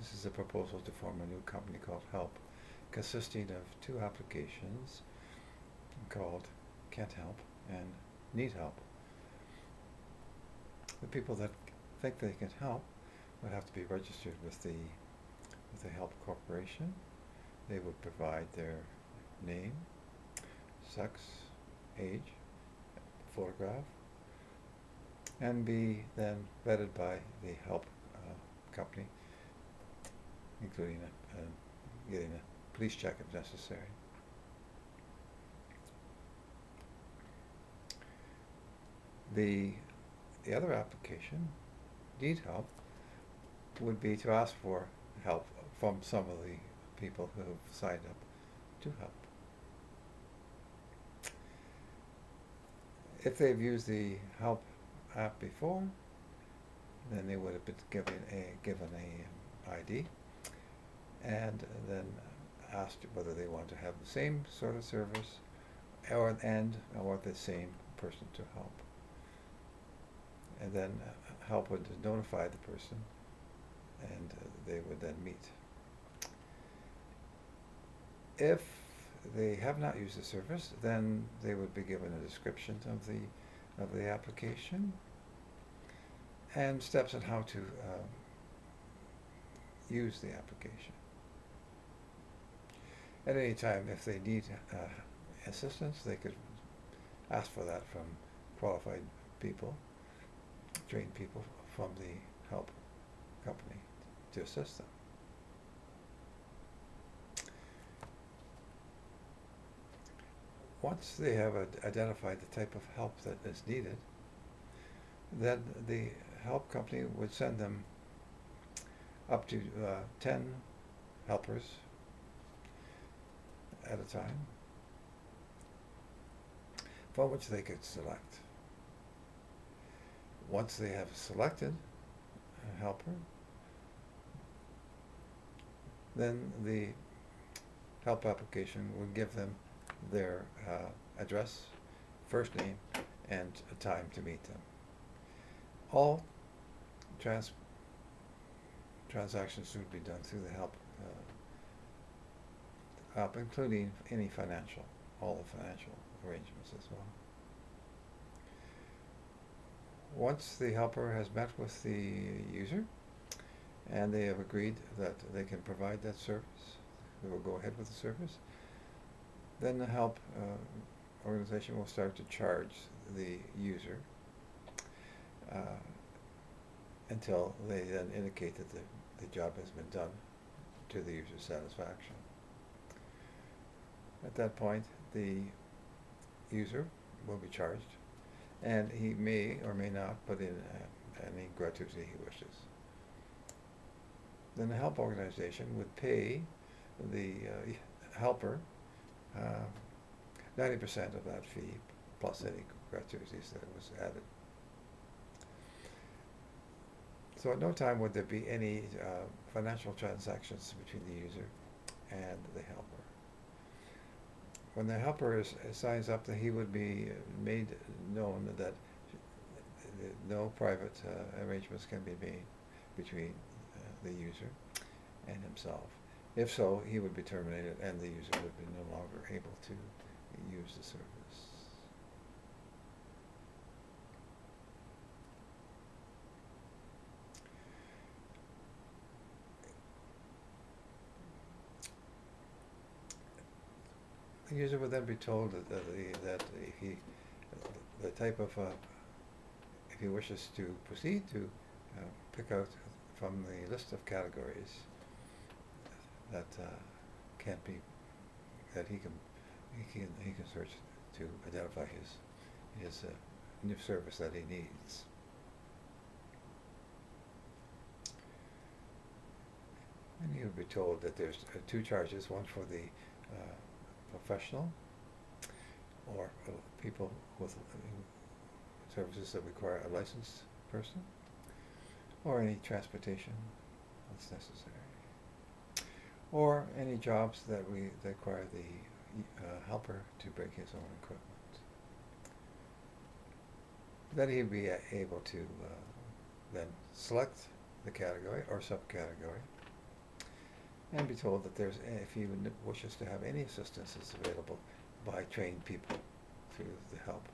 This is a proposal to form a new company called Help, consisting of two applications called Can't Help and Need Help. The people that think they can help would have to be registered with the Help Corporation. They would provide their name, sex, age, photograph, and be then vetted by the Help company, including getting a police check if necessary. The other application, Need Help, would be to ask for help from some of the people who have signed up to help. If they've used the Help app before, then they would have been given a ID, and then asked whether they want to have the same sort of service or the same person to help. And then Help would notify the person, and they would then meet. If they have not used the service, then they would be given a description of the application and steps on how to use the application. At any time, if they need assistance, they could ask for that from qualified people, trained people from the Help company to assist them. Once they have identified the type of help that is needed, then the Help company would send them up to 10 helpers at a time, from which they could select. Once they have selected a helper, then the Help application would give them their address, first name, and a time to meet them. All transactions should be done through the Help app, including all the financial arrangements as well. Once the helper has met with the user and they have agreed that they can provide that service, they will go ahead with the service, then the Help organization will start to charge the user until they then indicate that the job has been done to the user's satisfaction. At that point, the user will be charged, and he may or may not put in any gratuity he wishes. Then the Help organization would pay the helper 90% of that fee plus any gratuities that was added. So at no time would there be any financial transactions between the user and the helper. When the helper signs up, then he would be made known that no private arrangements can be made between the user and himself. If so, he would be terminated and the user would be no longer able to use the service. The user would then be told that if he wishes to proceed, to pick out from the list of categories that he can search to identify his new service that he needs. And he would be told that there's two charges: one for the professional, or people with services that require a licensed person, or any transportation that's necessary, or any jobs that require the helper to bring his own equipment. Then he'd be able to then select the category or subcategory, and be told that there's, if he wishes to have any assistance, is available by trained people through the help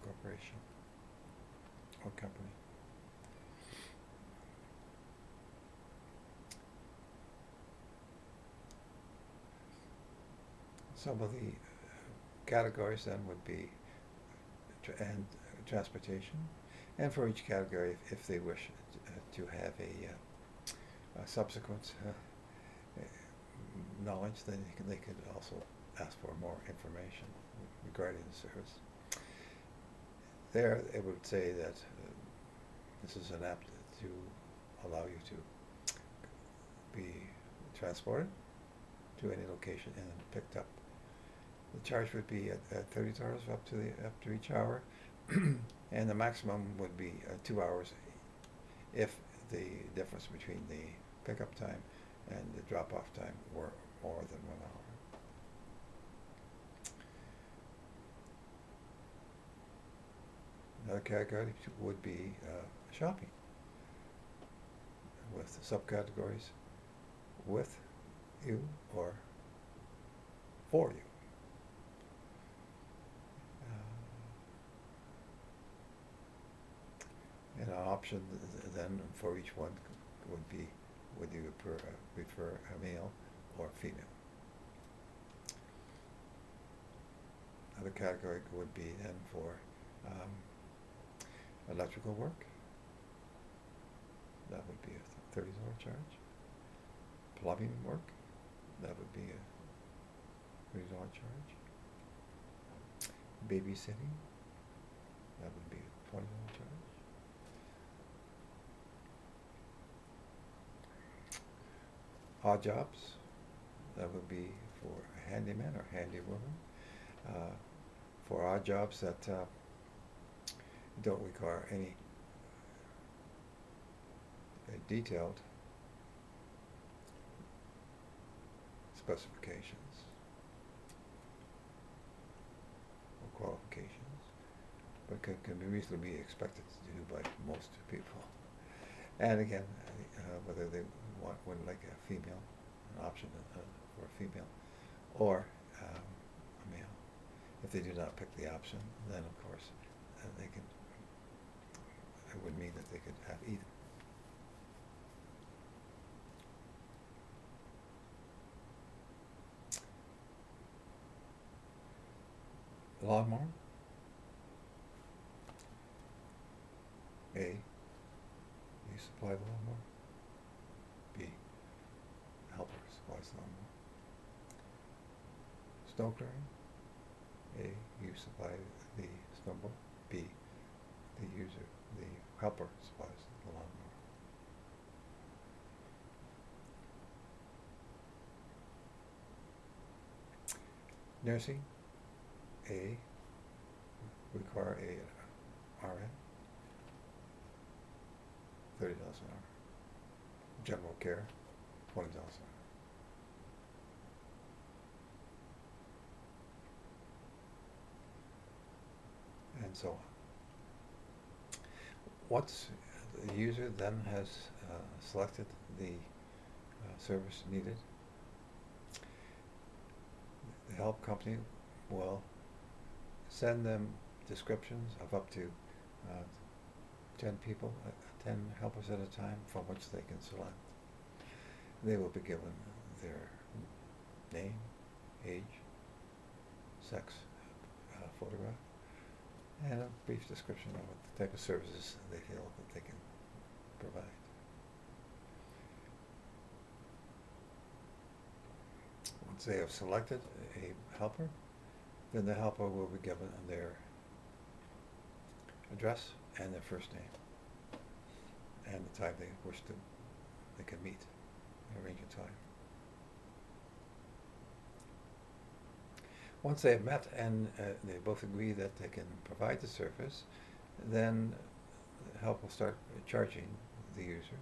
corporation or company. Some of the categories then would be transportation, and for each category, if they wish to have a subsequent knowledge, then they could also ask for more information regarding the service. There, it would say that this is an app to allow you to be transported to any location and then picked up. The charge would be at $30 up to each hour, and the maximum would be 2 hours if the difference between the pickup time and the drop-off time were more than 1 hour. Another category would be shopping, with subcategories with you or for you. And an option then for each one would be, would you prefer a male or female? Another category would be then for electrical work. That would be a $30 charge. Plumbing work, that would be a $30 charge. Babysitting, that would be a $20 charge. Odd jobs, that would be for a handyman or handywoman. For odd jobs that don't require any detailed specifications or qualifications, but can be reasonably expected to do by most people. And again, whether they would like a female, an option for a female, or a male. If they do not pick the option, then of course they can. It would mean that they could have either. Lawnmower. A, you supply the lawnmower. B, helper supplies the lawnmower. Snow clearing. A, you supply the snowball. B, the helper supplies the lawnmower. Nursing. A, require a RN. $30 an hour. General care, $20 an hour. And so on. Once the user then has selected the service needed, the help company will send them descriptions of up to 10 people, 10 helpers at a time, from which they can select. They will be given their name, age, sex, photograph, and a brief description of the type of services they feel that they can provide. Once they have selected a helper, then the helper will be given their address and their first name, and the time they can meet, arrange a time. Once they have met and they both agree that they can provide the service, then help will start charging the user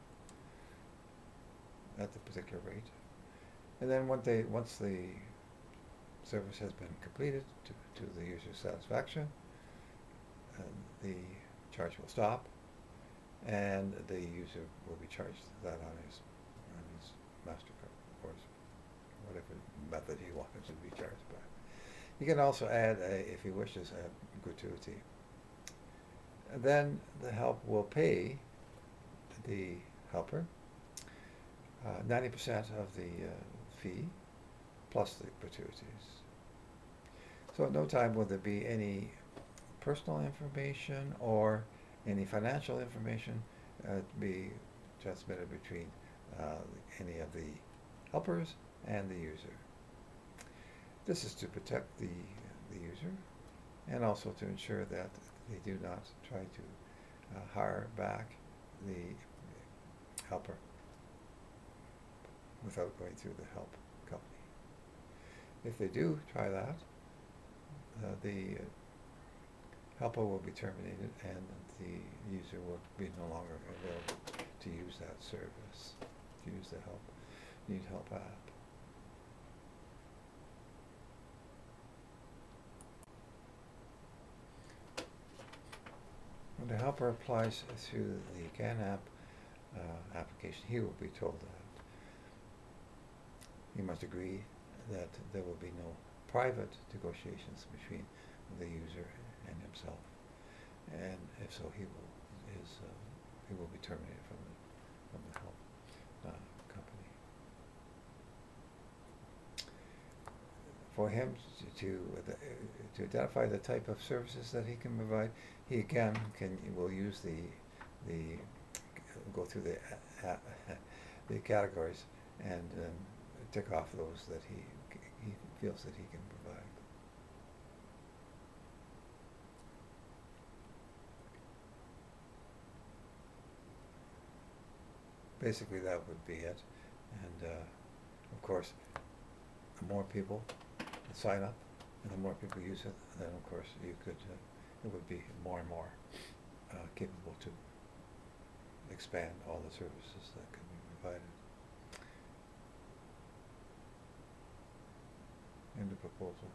at the particular rate. And then once the service has been completed to the user's satisfaction, the charge will stop, and the user will be charged that on his MasterCard, of course, whatever method he wanted to be charged by. You can also add, if he wishes, a gratuity. And then the help will pay the helper 90% of the fee plus the gratuities. So at no time will there be any personal information or any financial information be transmitted between any of the helpers and the user. This is to protect the user and also to ensure that they do not try to hire back the helper without going through the help company. If they do try that, the helper will be terminated and the user will be no longer available to use that service, to use the Need Help app. When the helper applies through the CAN app application, he will be told that he must agree that there will be no private negotiations between the user and himself, and if so, he will be terminated from the help company. For him to identify the type of services that he can provide, he again will use go through the categories and tick off those that he feels that he can provide. Basically, that would be it. And of course, the more people sign up and the more people use it, then of course it would be more and more capable to expand all the services that can be provided. In the proposal.